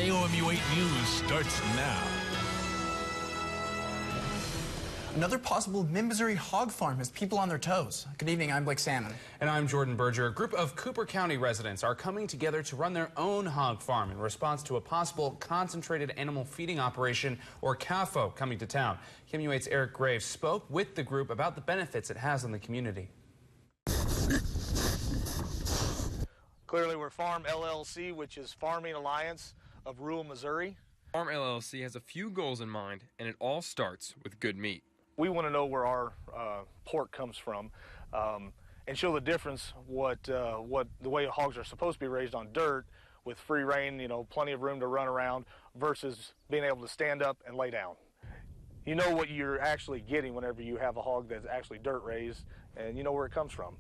KOMU 8 News starts now. Another possible mid-Missouri hog farm has people on their toes. Good evening, I'm Blake Salmon. And I'm Jordan Berger. A group of Cooper County residents are coming together to run their own hog farm in response to a possible concentrated animal feeding operation, or CAFO, coming to town. KOMU 8's Eric Graves spoke with the group about the benefits it has on the community. Clearly, we're Farm LLC, which is Farming Alliance of Rural Missouri. Farm LLC has a few goals in mind, and it all starts with good meat. We want to know where our pork comes from and show the difference what the way hogs are supposed to be raised on dirt with free rein, plenty of room to run around, versus being able to stand up and lay down. You know what you're actually getting whenever you have a hog that's actually dirt raised, and you know where it comes from.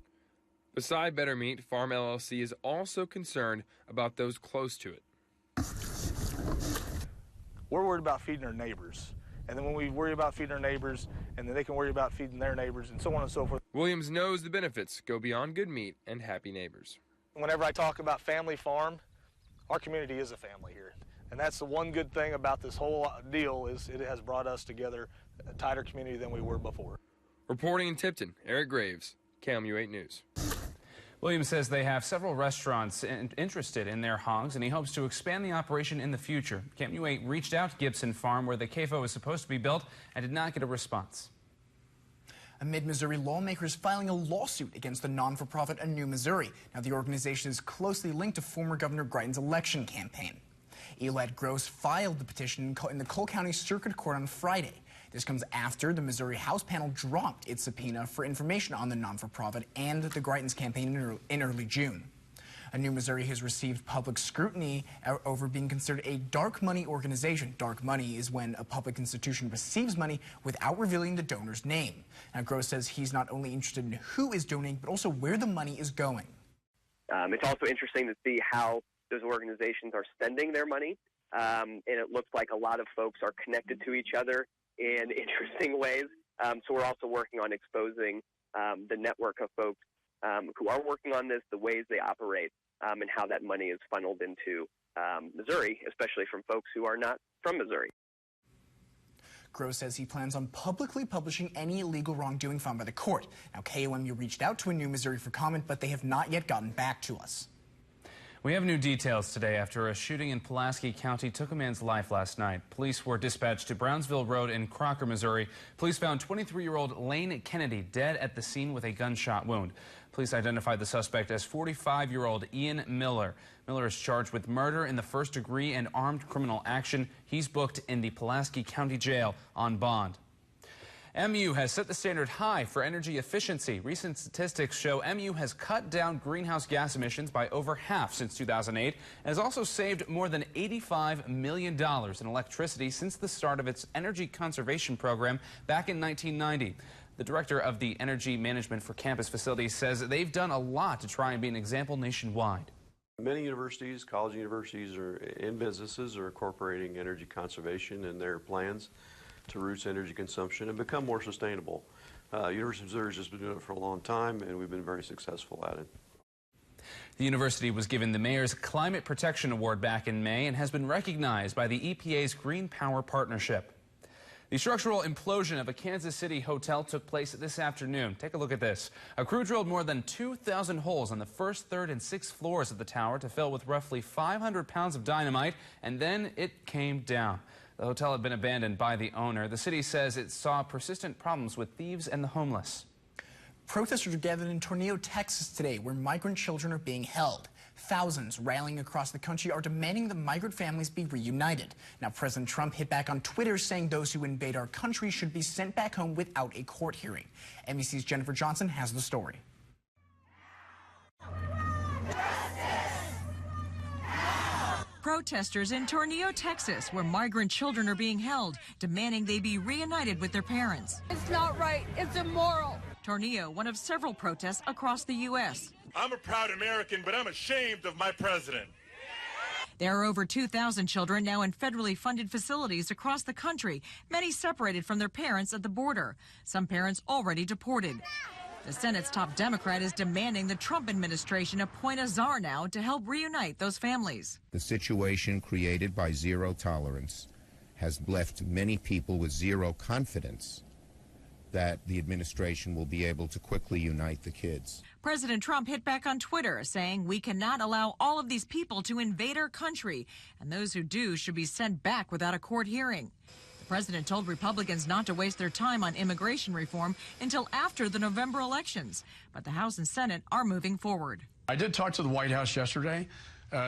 Beside better meat, Farm LLC is also concerned about those close to it. We're worried about feeding our neighbors. And then when we worry about feeding our neighbors, and then they can worry about feeding their neighbors, and so on and so forth. Williams knows the benefits go beyond good meat and happy neighbors. Whenever I talk about family farm, our community is a family here. And that's the one good thing about this whole deal, is it has brought us together, a tighter community than we were before. Reporting in Tipton, Eric Graves, KOMU 8 News. Williams says they have several restaurants interested in their hogs, and he hopes to expand the operation in the future. KOMU 8 reached out to Gibson Farm, where the CAFO is supposed to be built, and did not get a response. A mid-Missouri lawmaker is filing a lawsuit against the non-for-profit A New Missouri. Now, the organization is closely linked to former Governor Greitens' election campaign. Elad Gross filed the petition in the Cole County Circuit Court on Friday. This comes after the Missouri House panel dropped its subpoena for information on the non-for-profit and the Greitens campaign in early June. A New Missouri has received public scrutiny over being considered a dark money organization. Dark money is when a public institution receives money without revealing the donor's name. Now, Gross says he's not only interested in who is donating, but also where the money is going. It's also interesting to see how those organizations are spending their money, and it looks like a lot of folks are connected to each other in interesting ways. So we're also working on exposing the network of folks who are working on this, the ways they operate, and how that money is funneled into Missouri, especially from folks who are not from Missouri. Gross says he plans on publicly publishing any illegal wrongdoing found by the court. Now, KOMU reached out to A New Missouri for comment, but they have not yet gotten back to us. We have new details today after a shooting in Pulaski County took a man's life last night. Police were dispatched to Brownsville Road in Crocker, Missouri. Police found 23-year-old Lane Kennedy dead at the scene with a gunshot wound. Police identified the suspect as 45-year-old Ian Miller. Miller is charged with murder in the first degree and armed criminal action. He's booked in the Pulaski County Jail on bond. MU has set the standard high for energy efficiency. Recent statistics show MU has cut down greenhouse gas emissions by over half since 2008 and has also saved more than $85 million in electricity since the start of its energy conservation program back in 1990. The director of the Energy Management for Campus Facilities says they've done a lot to try and be an example nationwide. Many universities, college universities, and businesses are incorporating energy conservation in their plans to reduce energy consumption and become more sustainable. University of Missouri has just been doing it for a long time, and we've been very successful at it. The university was given the Mayor's Climate Protection Award back in May and has been recognized by the EPA's Green Power Partnership. The structural implosion of a Kansas City hotel took place this afternoon. Take a look at this. A crew drilled more than 2,000 holes on the first, third, and sixth floors of the tower to fill with roughly 500 pounds of dynamite, and then it came down. The hotel had been abandoned by the owner. The city says it saw persistent problems with thieves and the homeless. Protesters are gathered in Tornillo, Texas today, where migrant children are being held. Thousands rallying across the country are demanding that migrant families be reunited. Now, President Trump hit back on Twitter, saying those who invade our country should be sent back home without a court hearing. NBC's Jennifer Johnson has the story. Protesters in Tornillo, Texas, where migrant children are being held, demanding they be reunited with their parents. It's not right. It's immoral. Tornillo, one of several protests across the U.S. I'm a proud American, but I'm ashamed of my president. There are over 2,000 children now in federally funded facilities across the country, many separated from their parents at the border. Some parents already deported. The Senate's top Democrat is demanding the Trump administration appoint a czar now to help reunite those families. The situation created by zero tolerance has left many people with zero confidence that the administration will be able to quickly unite the kids. President Trump hit back on Twitter, saying we cannot allow all of these people to invade our country, and those who do should be sent back without a court hearing. The president told Republicans not to waste their time on immigration reform until after the November elections, but the House and Senate are moving forward. I did talk to the White House yesterday.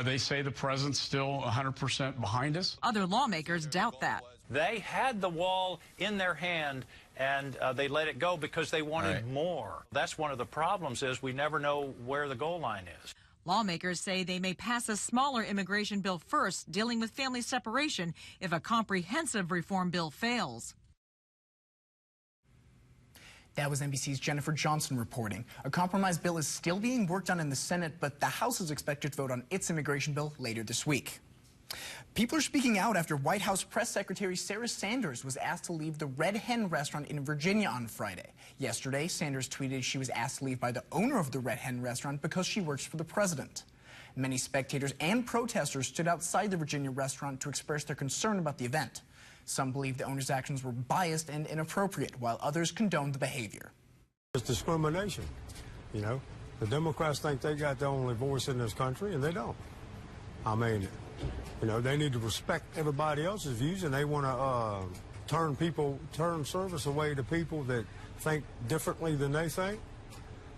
They say the president's still 100% behind us. Other lawmakers doubt that. They had the wall in their hand, and they let it go because they wanted more. That's one of the problems, is we never know where the goal line is. Lawmakers say they may pass a smaller immigration bill first, dealing with family separation, if a comprehensive reform bill fails. That was NBC's Jennifer Johnson reporting. A compromise bill is still being worked on in the Senate, but the House is expected to vote on its immigration bill later this week. People are speaking out after White House Press Secretary Sarah Sanders was asked to leave the Red Hen restaurant in Virginia on Friday. Yesterday, Sanders tweeted she was asked to leave by the owner of the Red Hen restaurant because she works for the president. Many spectators and protesters stood outside the Virginia restaurant to express their concern about the event. Some believe the owner's actions were biased and inappropriate, while others condoned the behavior. It's discrimination. You know, the Democrats think they got the only voice in this country, and they don't. I mean, you know, they need to respect everybody else's views, and they want to turn service away to people that think differently than they think.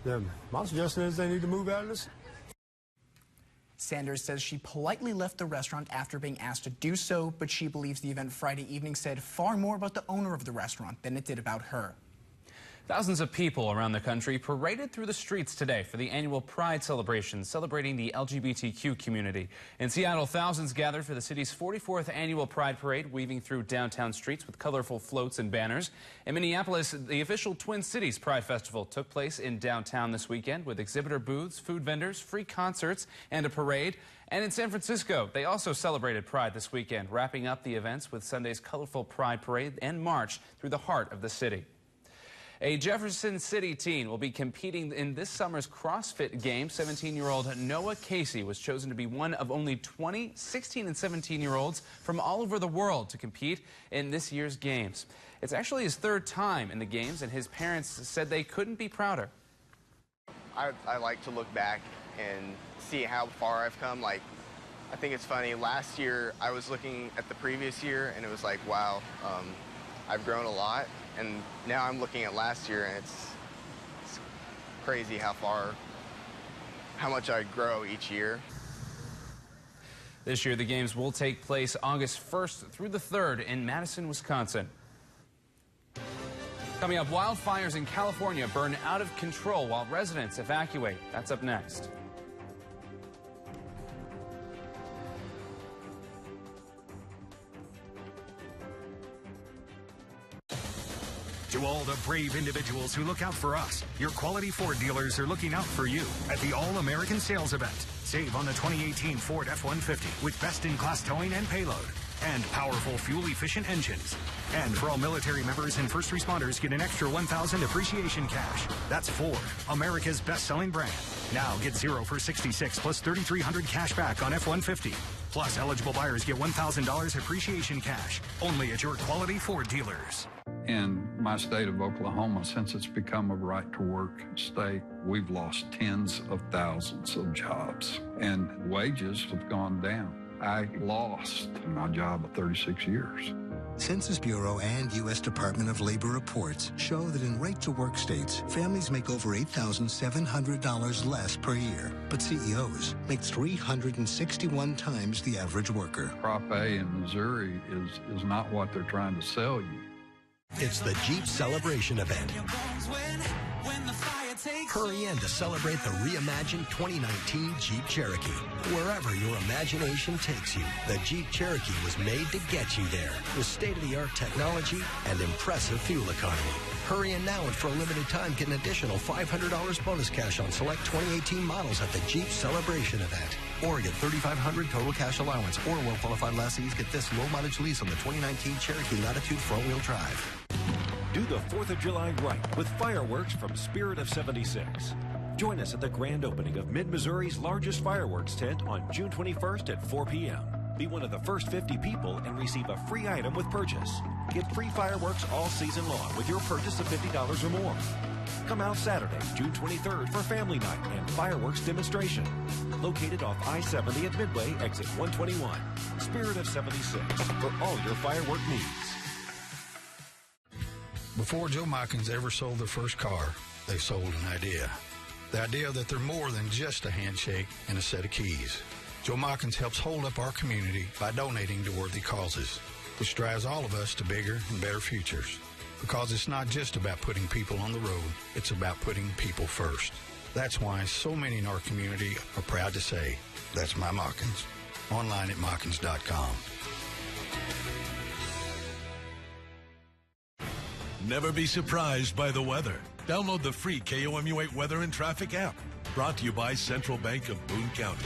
Then my suggestion is they need to move out of this. Sanders says she politely left the restaurant after being asked to do so, but she believes the event Friday evening said far more about the owner of the restaurant than it did about her. Thousands of people around the country paraded through the streets today for the annual Pride celebration, celebrating the LGBTQ community. In Seattle, thousands gathered for the city's 44th annual Pride Parade, weaving through downtown streets with colorful floats and banners. In Minneapolis, the official Twin Cities Pride Festival took place in downtown this weekend with exhibitor booths, food vendors, free concerts, and a parade. And in San Francisco, they also celebrated Pride this weekend, wrapping up the events with Sunday's colorful Pride Parade and march through the heart of the city. A Jefferson City teen will be competing in this summer's CrossFit Games. 17-year-old Noah Casey was chosen to be one of only 20 16 and 17-year-olds from all over the world to compete in this year's Games. It's actually his third time in the Games, and his parents said they couldn't be prouder. I like to look back and see how far I've come. Like, I think it's funny, last year I was looking at the previous year and it was like, wow, I've grown a lot. And now I'm looking at last year, and it's crazy how much I grow each year. This year, the Games will take place August 1st through the 3rd in Madison, Wisconsin. Coming up, wildfires in California burn out of control while residents evacuate. That's up next. To all the brave individuals who look out for us, your quality Ford dealers are looking out for you at the All-American Sales Event. Save on the 2018 Ford F-150 with best-in-class towing and payload and powerful fuel-efficient engines. And for all military members and first responders, get an extra $1,000 appreciation cash. That's Ford, America's best-selling brand. Now get 0 for 66 plus $3,300 cash back on F-150. Plus, eligible buyers get $1,000 appreciation cash only at your quality Ford dealers. In my state of Oklahoma, since it's become a right-to-work state, we've lost tens of thousands of jobs, and wages have gone down. I lost my job of 36 years. Census Bureau and U.S. Department of Labor reports show that in right-to-work states, families make over $8,700 less per year, but CEOs make 361 times the average worker. Prop A in Missouri is not what they're trying to sell you. It's the Jeep Celebration event. Hurry in to celebrate the reimagined 2019 Jeep Cherokee. Wherever your imagination takes you, the Jeep Cherokee was made to get you there with state-of-the-art technology and impressive fuel economy. Hurry in now, and for a limited time, get an additional $500 bonus cash on select 2018 models at the Jeep Celebration event. Or get $3,500 total cash allowance, or well-qualified lessees get this low-mileage lease on the 2019 Cherokee Latitude front-wheel drive. Do the 4th of July right with fireworks from Spirit of 76. Join us at the grand opening of Mid-Missouri's largest fireworks tent on June 21st at 4 p.m. Be one of the first 50 people and receive a free item with purchase. Get free fireworks all season long with your purchase of $50 or more. Come out Saturday, June 23rd for Family Night and fireworks demonstration. Located off I-70 at Midway, exit 121. Spirit of 76 for all your firework needs. Before Joe Mykins ever sold their first car, they sold an idea. The idea that they're more than just a handshake and a set of keys. Joe Mykins helps hold up our community by donating to worthy causes, which drives all of us to bigger and better futures. Because it's not just about putting people on the road, it's about putting people first. That's why so many in our community are proud to say, that's my Mykins. Online at Mykins.com. Never be surprised by the weather. Download the free KOMU 8 Weather and Traffic app. Brought to you by Central Bank of Boone County.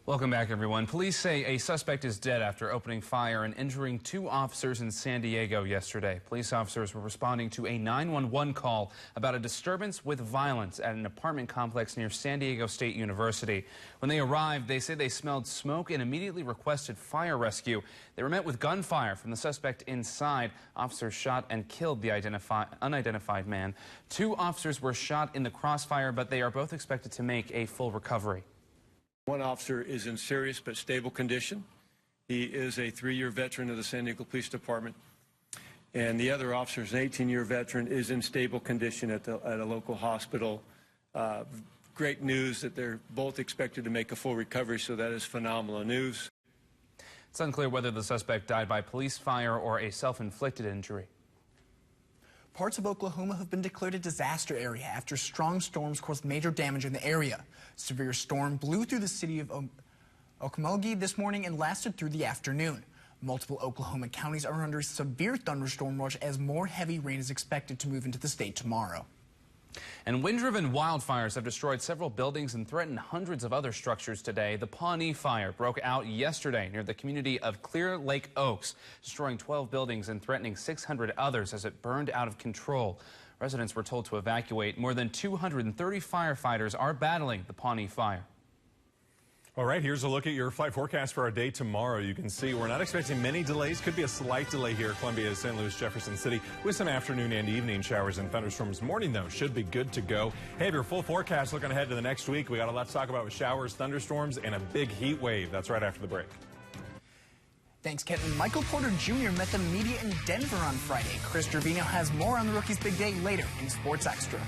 Welcome back, everyone. Police say a suspect is dead after opening fire and injuring 2 officers in San Diego yesterday. Police officers were responding to a 911 call about a disturbance with violence at an apartment complex near San Diego State University. When they arrived, they say they smelled smoke and immediately requested fire rescue. They were met with gunfire from the suspect inside. Officers shot and killed the unidentified man. 2 officers were shot in the crossfire, but they are both expected to make a full recovery. One officer is in serious but stable condition. He is a 3-year veteran of the San Diego Police Department. And the other officer is an 18-year veteran, is in stable condition at a local hospital. Great news that they're both expected to make a full recovery, so that is phenomenal news. It's unclear whether the suspect died by police fire or a self-inflicted injury. Parts of Oklahoma have been declared a disaster area after strong storms caused major damage in the area. A severe storm blew through the city of Okmulgee this morning and lasted through the afternoon. Multiple Oklahoma counties are under severe thunderstorm watch as more heavy rain is expected to move into the state tomorrow. And wind-driven wildfires have destroyed several buildings and threatened hundreds of other structures today. The Pawnee Fire broke out yesterday near the community of Clear Lake Oaks, destroying 12 buildings and threatening 600 others as it burned out of control. Residents were told to evacuate. More than 230 firefighters are battling the Pawnee Fire. All right, here's a look at your flight forecast for our day tomorrow. You can see we're not expecting many delays. Could be a slight delay here, Columbia, St. Louis, Jefferson City, with some afternoon and evening showers and thunderstorms. Morning, though, should be good to go. Hey, your full forecast looking ahead to the next week. We got a lot to talk about with showers, thunderstorms, and a big heat wave. That's right after the break. Thanks, Kenton. Michael Porter Jr. met the media in Denver on Friday. Chris Trevino has more on the rookie's big day later in Sports Extra.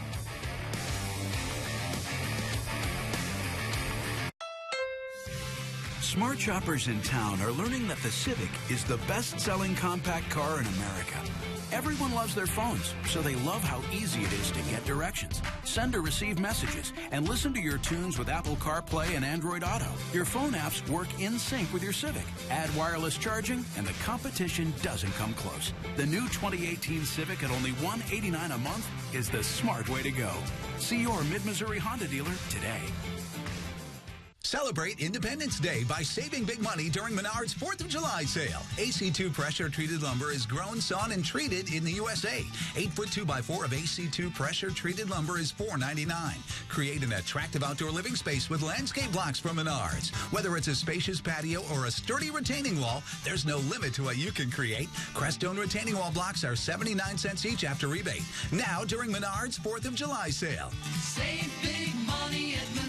Smart shoppers in town are learning that the Civic is the best-selling compact car in America. Everyone loves their phones, so they love how easy it is to get directions, send or receive messages, and listen to your tunes with Apple CarPlay and Android Auto. Your phone apps work in sync with your Civic. Add wireless charging, and the competition doesn't come close. The new 2018 Civic at only $189 a month is the smart way to go. See your Mid-Missouri Honda dealer today. Celebrate Independence Day by saving big money during Menards 4th of July sale. AC2 pressure-treated lumber is grown, sawn, and treated in the USA. 8-foot 2x4 of AC2 pressure-treated lumber is $4.99. Create an attractive outdoor living space with landscape blocks from Menards. Whether it's a spacious patio or a sturdy retaining wall, there's no limit to what you can create. Crestone retaining wall blocks are 79 cents each after rebate. Now during Menards 4th of July sale. Save big money at Menards.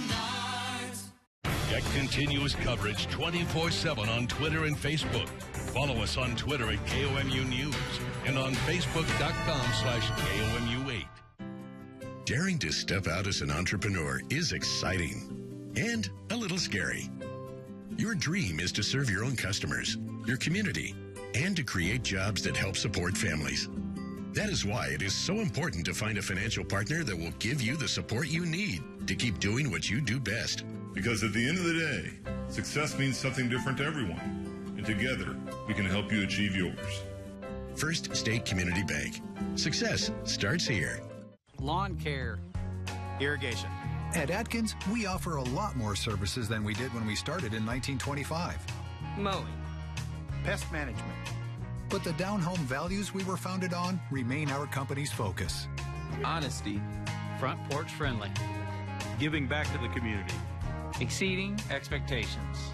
Get continuous coverage 24/7 on Twitter and Facebook. Follow us on Twitter at KOMU News and on Facebook.com/KOMU8. Daring to step out as an entrepreneur is exciting and a little scary. Your dream is to serve your own customers, your community, and to create jobs that help support families. That is why it is so important to find a financial partner that will give you the support you need to keep doing what you do best. Because at the end of the day, success means something different to everyone. And together, we can help you achieve yours. First State Community Bank. Success starts here. Lawn care. Irrigation. At Atkins, we offer a lot more services than we did when we started in 1925. Mowing. Pest management. But the down-home values we were founded on remain our company's focus. Honesty. Front porch friendly. Giving back to the community. Exceeding expectations.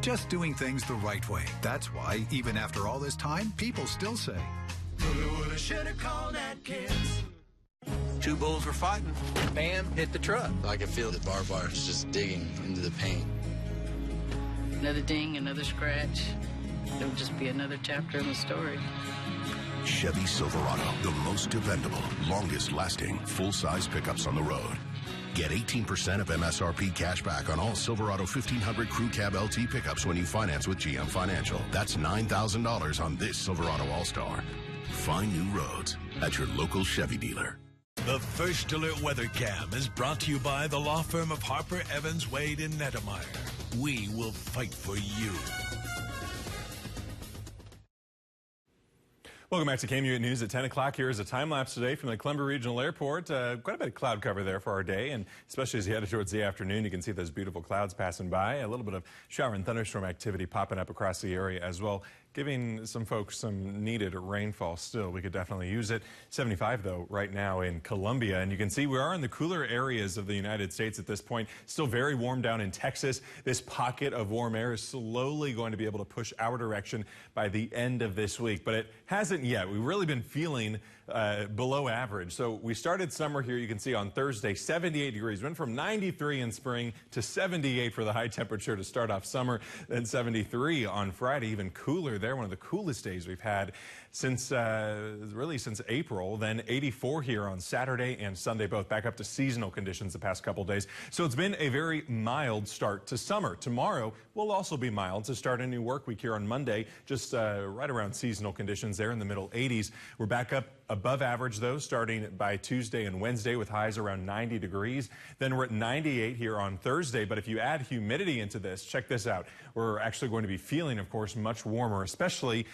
Just doing things the right way. That's why, even after all this time, people still say, Woulda, shoulda called that kids. Two bulls were fighting. Bam, hit the truck. I could feel the barbed wire just digging into the paint. Another ding, another scratch. It'll just be another chapter in the story. Chevy Silverado, the most dependable, longest-lasting, full-size pickups on the road. Get 18% of MSRP cash back on all Silverado 1500 Crew Cab LT pickups when you finance with GM Financial. That's $9,000 on this Silverado All-Star. Find new roads at your local Chevy dealer. The First Alert Weather Cam is brought to you by the law firm of Harper, Evans, Wade, and Nettemeyer. We will fight for you. Welcome back to KMUN News at 10 o'clock. Here is a time-lapse today from the Columbia Regional Airport. Quite a bit of cloud cover there for our day, and especially as you head towards the afternoon, you can see those beautiful clouds passing by. A little bit of shower and thunderstorm activity popping up across the area as well, giving some folks some needed rainfall still. We could definitely use it. 75, though, right now in Columbia. And you can see we are in the cooler areas of the United States at this point. Still very warm down in Texas. This pocket of warm air is slowly going to be able to push our direction by the end of this week. But it hasn't yet. We've really been feeling below average. So we started summer here, you can see on Thursday, 78 degrees. Went from 93 in spring to 78 for the high temperature to start off summer. Then 73 on Friday, even cooler there. One of the coolest days we've had since really since April. Then 84 here on Saturday and Sunday, both back up to seasonal conditions the past couple days. So it's been a very mild start to summer. Tomorrow will also be mild to start a new work week here on Monday, just right around seasonal conditions there in the middle 80s. We're back up above average, though, starting by Tuesday and Wednesday with highs around 90 degrees. Then we're at 98 here on Thursday. But if you add humidity into this, check this out. We're actually going to be feeling, of course, much warmer, especially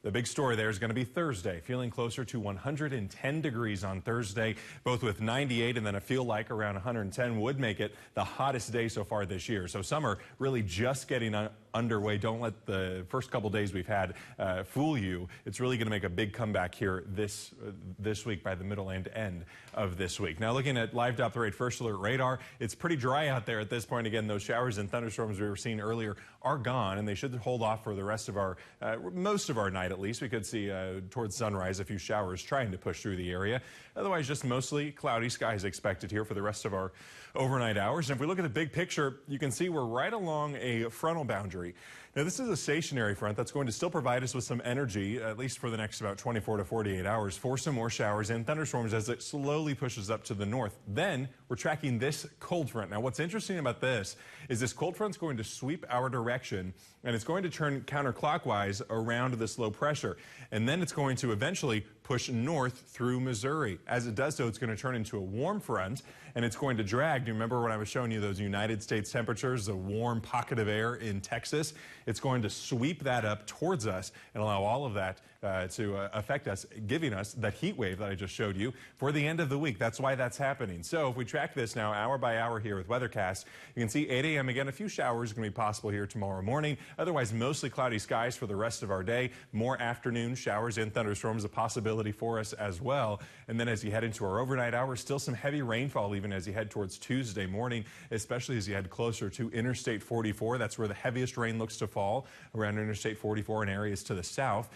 the big story there is going to be Thursday, feeling closer to 110 degrees on Thursday, both with 98 and then a feel like around 110 would make it the hottest day so far this year. So summer really just getting underway. Don't let the first couple days we've had fool you. It's really going to make a big comeback here this week by the middle and end of this week. Now looking at live Doppler First Alert radar, it's pretty dry out there at this point. Again, those showers and thunderstorms we were seeing earlier are gone, and they should hold off for the rest of our, most of our night at least. We could see towards sunrise a few showers trying to push through the area. Otherwise, just mostly cloudy skies expected here for the rest of our overnight hours. And if we look at the big picture, you can see we're right along a frontal boundary. Now, this is a stationary front that's going to still provide us with some energy, at least for the next about 24 to 48 hours, for some more showers and thunderstorms as it slowly pushes up to the north. Then we're tracking this cold front. Now, what's interesting about this is this cold front's going to sweep our direction, and it's going to turn counterclockwise around this low pressure. And then it's going to eventually push north through Missouri. As it does so, it's going to turn into a warm front, and it's going to drag. Do you remember when I was showing you those United States temperatures, the warm pocket of air in Texas? It's going to sweep that up towards us and allow all of that to affect us, giving us that heat wave that I just showed you for the end of the week. That's why that's happening. So if we track this now hour by hour here with Weathercast, you can see 8 a.m. again, a few showers are going to be possible here tomorrow morning. Otherwise, mostly cloudy skies for the rest of our day. More afternoon showers and thunderstorms a possibility for us as well. And then as you head into our overnight hours, still some heavy rainfall even as you head towards Tuesday morning, especially as you head closer to Interstate 44. That's where the heaviest rain looks to fall, around Interstate 44 and areas to the south.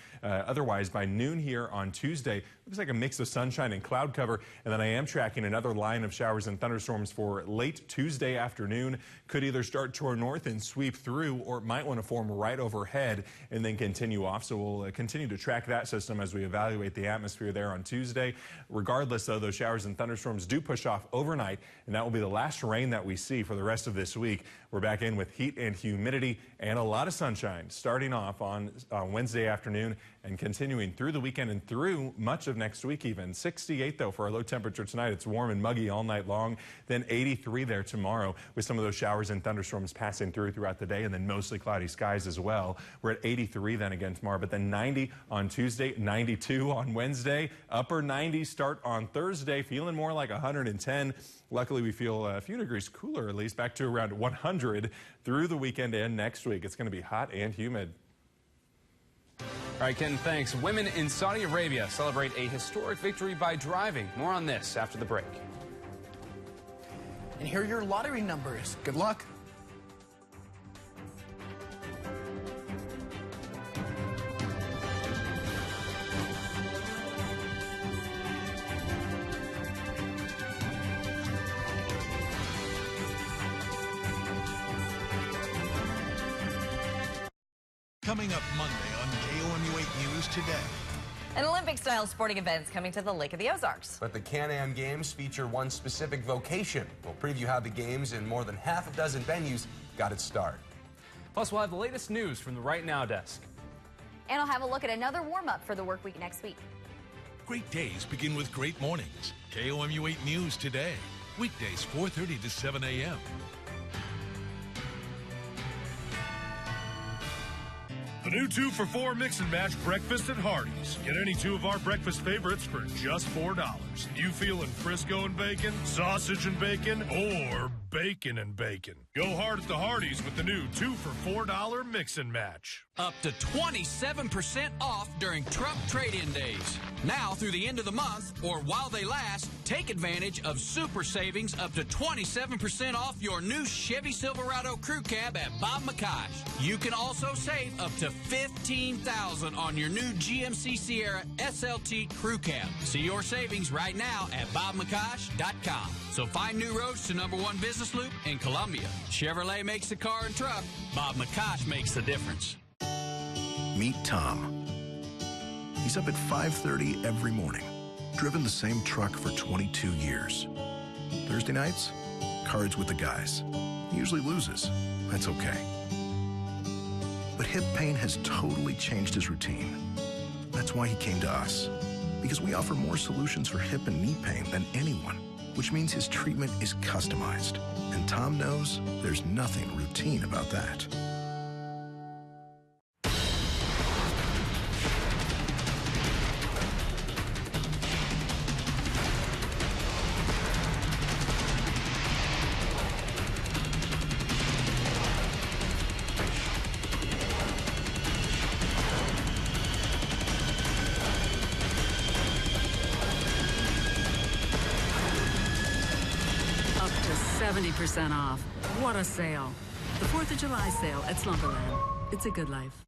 Otherwise, by noon here on Tuesday, looks like a mix of sunshine and cloud cover. And then I am tracking another line of showers and thunderstorms for late Tuesday afternoon. Could either start to our north and sweep through, or it might want to form right overhead and then continue off. So we'll continue to track that system as we evaluate the atmosphere there on Tuesday. Regardless, though, those showers and thunderstorms do push off overnight, and that will be the last rain that we see for the rest of this week. We're back in with heat and humidity and a lot of sunshine starting off on Wednesday afternoon and continuing through the weekend and through much of next week even. 68, though, for our low temperature tonight. It's warm and muggy all night long. Then 83 there tomorrow with some of those showers and thunderstorms passing throughout the day, and then mostly cloudy skies as well. We're at 83 then again tomorrow, but then 90 on Tuesday, 92 on Wednesday, upper 90s start on Thursday, feeling more like 110. Luckily, we feel a few degrees cooler, at least back to around 100 through the weekend and next week. It's going to be hot and humid. All right, Ken, thanks. Women in Saudi Arabia celebrate a historic victory by driving. More on this after the break. And here are your lottery numbers. Good luck. Coming up Monday on KOMU 8 News Today. An Olympic-style sporting event coming to the Lake of the Ozarks. But the Can-Am Games feature one specific vocation. We'll preview how the games in more than half a dozen venues got its start. Plus, we'll have the latest news from the Right Now desk. And I'll have a look at another warm-up for the work week next week. Great days begin with great mornings. KOMU 8 News Today. Weekdays 4:30 to 7 a.m. The new 2 for $4 mix and match breakfast at Hardee's. Get any 2 of our breakfast favorites for just $4. You feeling Frisco and bacon, sausage and bacon, or bacon and bacon? Go hard at the Hardee's with the new 2 for $4 mix and match. Up to 27% off during truck trade-in days. Now through the end of the month, or while they last, take advantage of super savings up to 27% off your new Chevy Silverado Crew Cab at Bob McCosh. You can also save up to $15,000 on your new GMC Sierra SLT Crew Cab. See your savings right now at bobmccosh.com. So find new roads to #1 business loop in Columbia. Chevrolet makes the car and truck. Bob McCosh makes the difference. Meet Tom. He's up at 5:30 every morning, driven the same truck for 22 years. Thursday nights, cards with the guys. He usually loses. That's okay. But hip pain has totally changed his routine. That's why he came to us, because we offer more solutions for hip and knee pain than anyone, which means his treatment is customized. And Tom knows there's nothing routine about that. Up to 70% off. What a sale. The 4th of July sale at Slumberland. It's a good life.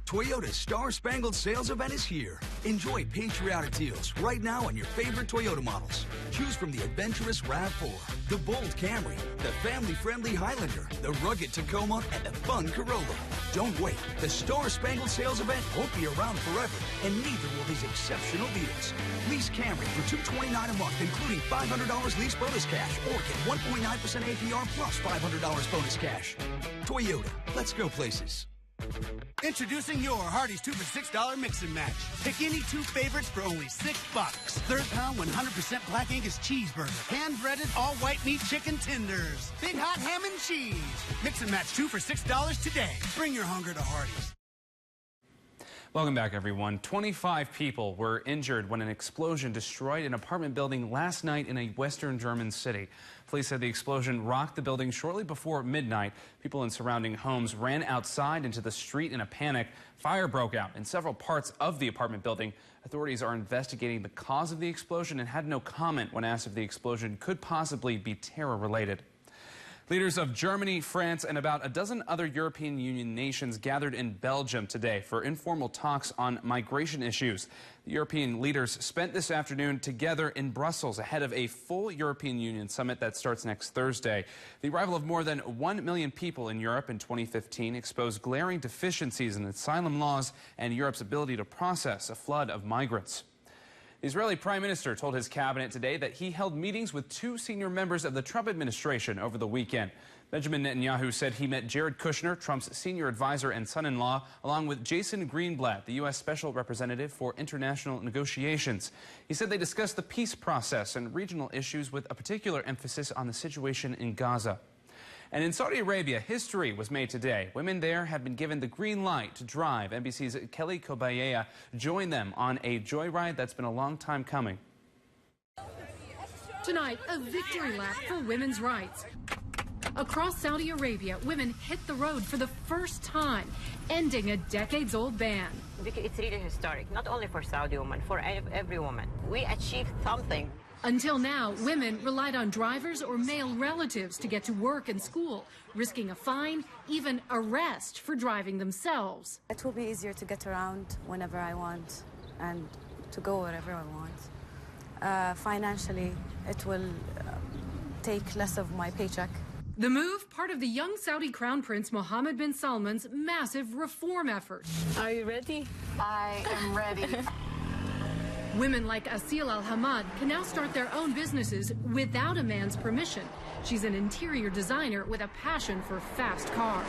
Toyota's Star Spangled Sales Event is here. Enjoy patriotic deals right now on your favorite Toyota models. Choose from the adventurous RAV4, the bold Camry, the family-friendly Highlander, the rugged Tacoma, and the fun Corolla. Don't wait. The Star Spangled Sales Event won't be around forever, and neither will these exceptional deals. Lease Camry for $229 a month, including $500 lease bonus cash, or get 1.9% APR plus $500 bonus cash. Toyota, let's go places. Introducing your Hardee's 2 for $6 mix and match. Pick any 2 favorites for only $6. 3rd pound 100% Black Angus cheeseburger. Hand-breaded all-white meat chicken tenders. Big hot ham and cheese. Mix and match 2 for $6 today. Bring your hunger to Hardee's. Welcome back, everyone. 25 people were injured when an explosion destroyed an apartment building last night in a western German city. Police said the explosion rocked the building shortly before midnight. People in surrounding homes ran outside into the street in a panic. Fire broke out in several parts of the apartment building. Authorities are investigating the cause of the explosion and had no comment when asked if the explosion could possibly be terror-related. Leaders of Germany, France, and about a dozen other European Union nations gathered in Belgium today for informal talks on migration issues. The European leaders spent this afternoon together in Brussels ahead of a full European Union summit that starts next Thursday. The arrival of more than 1 million people in Europe in 2015 exposed glaring deficiencies in asylum laws and Europe's ability to process a flood of migrants. The Israeli Prime Minister told his cabinet today that he held meetings with 2 senior members of the Trump administration over the weekend. Benjamin Netanyahu said he met Jared Kushner, Trump's senior advisor and son-in-law, along with Jason Greenblatt, the U.S. Special Representative for International Negotiations. He said they discussed the peace process and regional issues with a particular emphasis on the situation in Gaza. And in Saudi Arabia, history was made today. Women there have been given the green light to drive. NBC's Kelly Kobayea joined them on a joyride that's been a long time coming. Tonight, a victory lap for women's rights. Across Saudi Arabia, women hit the road for the first time, ending a decades-old ban. It's really historic, not only for Saudi women, for every woman. We achieved something. Until now, women relied on drivers or male relatives to get to work and school, risking a fine, even arrest for driving themselves. It will be easier to get around whenever I want and to go wherever I want. Financially, it will take less of my paycheck. The move, part of the young Saudi Crown Prince Mohammed bin Salman's massive reform effort. Are you ready? I am ready. Women like Asil Al-Hamad can now start their own businesses without a man's permission. She's an interior designer with a passion for fast cars.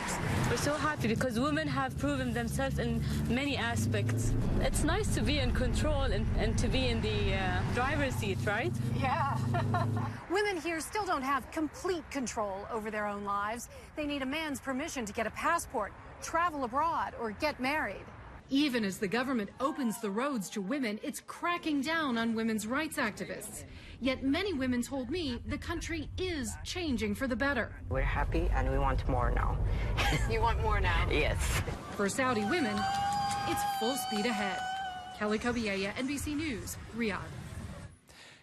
We're so happy because women have proven themselves in many aspects. It's nice to be in control and to be in the driver's seat, right? Yeah. Women here still don't have complete control over their own lives. They need a man's permission to get a passport, travel abroad, or get married. Even as the government opens the roads to women, it's cracking down on women's rights activists. Yet many women told me the country is changing for the better. We're happy and we want more now. You want more now? Yes. For Saudi women, it's full speed ahead. Kelly Kobiella, NBC News, Riyadh.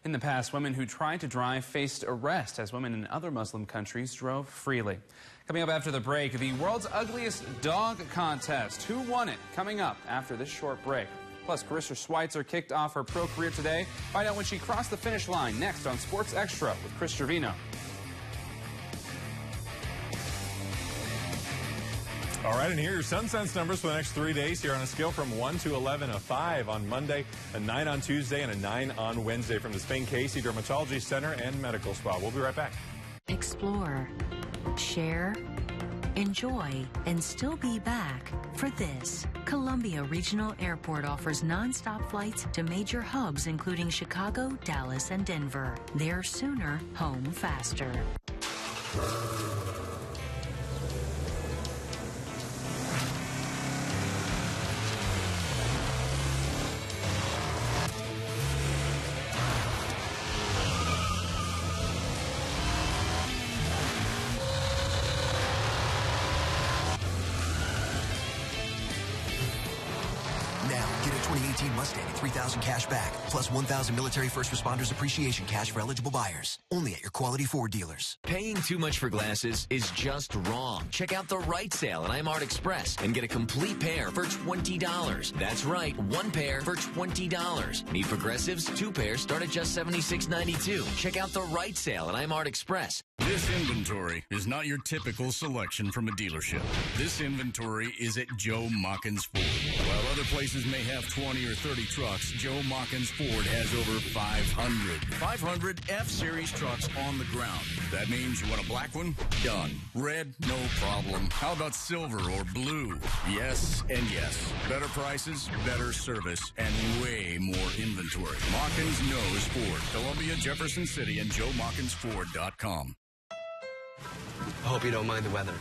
In the past, women who tried to drive faced arrest as women in other Muslim countries drove freely. Coming up after the break, the world's ugliest dog contest. Who won it? Coming up after this short break. Plus, Carissa Schweitzer kicked off her pro career today. Find out when she crossed the finish line next on Sports Extra with Chris Trevino. All right, and here are your SunSense numbers for the next 3 days here on a scale from 1 to 11, a 5 on Monday, a 9 on Tuesday, and a 9 on Wednesday from the Spain Casey Dermatology Center and Medical Spa. We'll be right back. Explore, share, enjoy, and still be back for this. Columbia Regional Airport offers nonstop flights to major hubs including Chicago, Dallas, and Denver. There sooner, home faster. Mustang at $3,000 cash back, plus $1,000 military first responders appreciation cash for eligible buyers. Only at your Quality Ford dealers. Paying too much for glasses is just wrong. Check out the Right Sale at iMart Express and get a complete pair for $20. That's right, one pair for $20. Need progressives? 2 pairs start at just $76.92. Check out the Right Sale at iMart Express. This inventory is not your typical selection from a dealership. This inventory is at Joe Mockins Ford. While other places may have 20 or 30 trucks, Joe Mockins Ford has over 500 F-Series trucks on the ground. That means you want a black one? Done. Red? No problem. How about silver or blue? Yes and yes. Better prices, better service, and way more inventory. Mockins knows Ford. Columbia, Jefferson City, and JoeMockinsFord.com. I hope you don't mind the weather.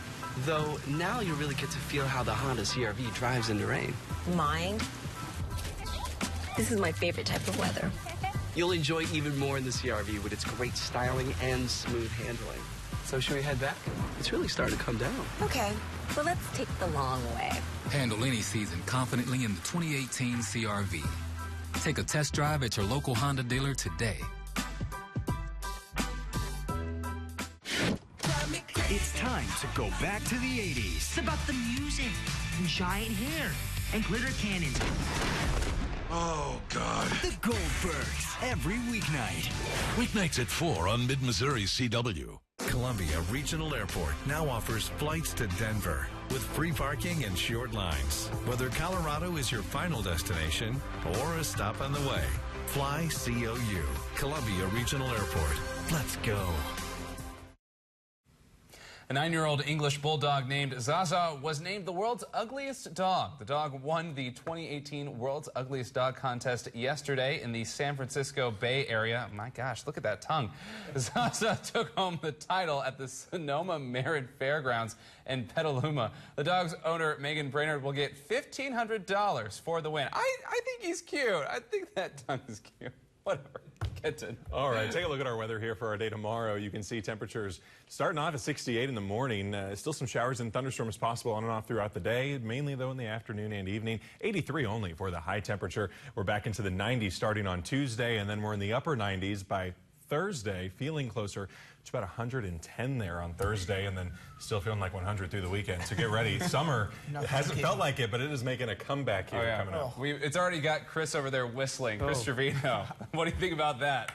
Though, now you really get to feel how the Honda CR-V drives in the rain. Mind? This is my favorite type of weather. You'll enjoy even more in the CR-V with its great styling and smooth handling. So should we head back? It's really starting to come down. Okay, well, let's take the long way. Handle any season confidently in the 2018 CR-V. Take a test drive at your local Honda dealer today. It's time to go back to the 80s. It's about the music, and giant hair, and glitter cannons. Oh, God. The Goldbergs, every weeknight. Weeknights at 4 on Mid-Missouri CW. Columbia Regional Airport now offers flights to Denver with free parking and short lines. Whether Colorado is your final destination or a stop on the way, fly COU. Columbia Regional Airport. Let's go. A 9-year-old English bulldog named Zaza was named the world's ugliest dog. The dog won the 2018 World's Ugliest Dog contest yesterday in the San Francisco Bay Area. My gosh, look at that tongue. Zaza took home the title at the Sonoma Merritt Fairgrounds in Petaluma. The dog's owner, Megan Brainerd, will get $1,500 for the win. I think he's cute. I think that tongue is cute. Whatever. Kenton. All right, take a look at our weather here for our day tomorrow. You can see temperatures starting off at 68 in the morning. Still some showers and thunderstorms possible on and off throughout the day, mainly though in the afternoon and evening. 83 only for the high temperature. We're back into the 90s starting on Tuesday, and then we're in the upper 90s by Thursday, feeling closer to about 110 there on Thursday, and then still feeling like 100 through the weekend. So get ready. Summer, it hasn't felt like it, but it is making a comeback here coming up. It's already got Chris over there whistling. Chris Trevino. What do you think about that?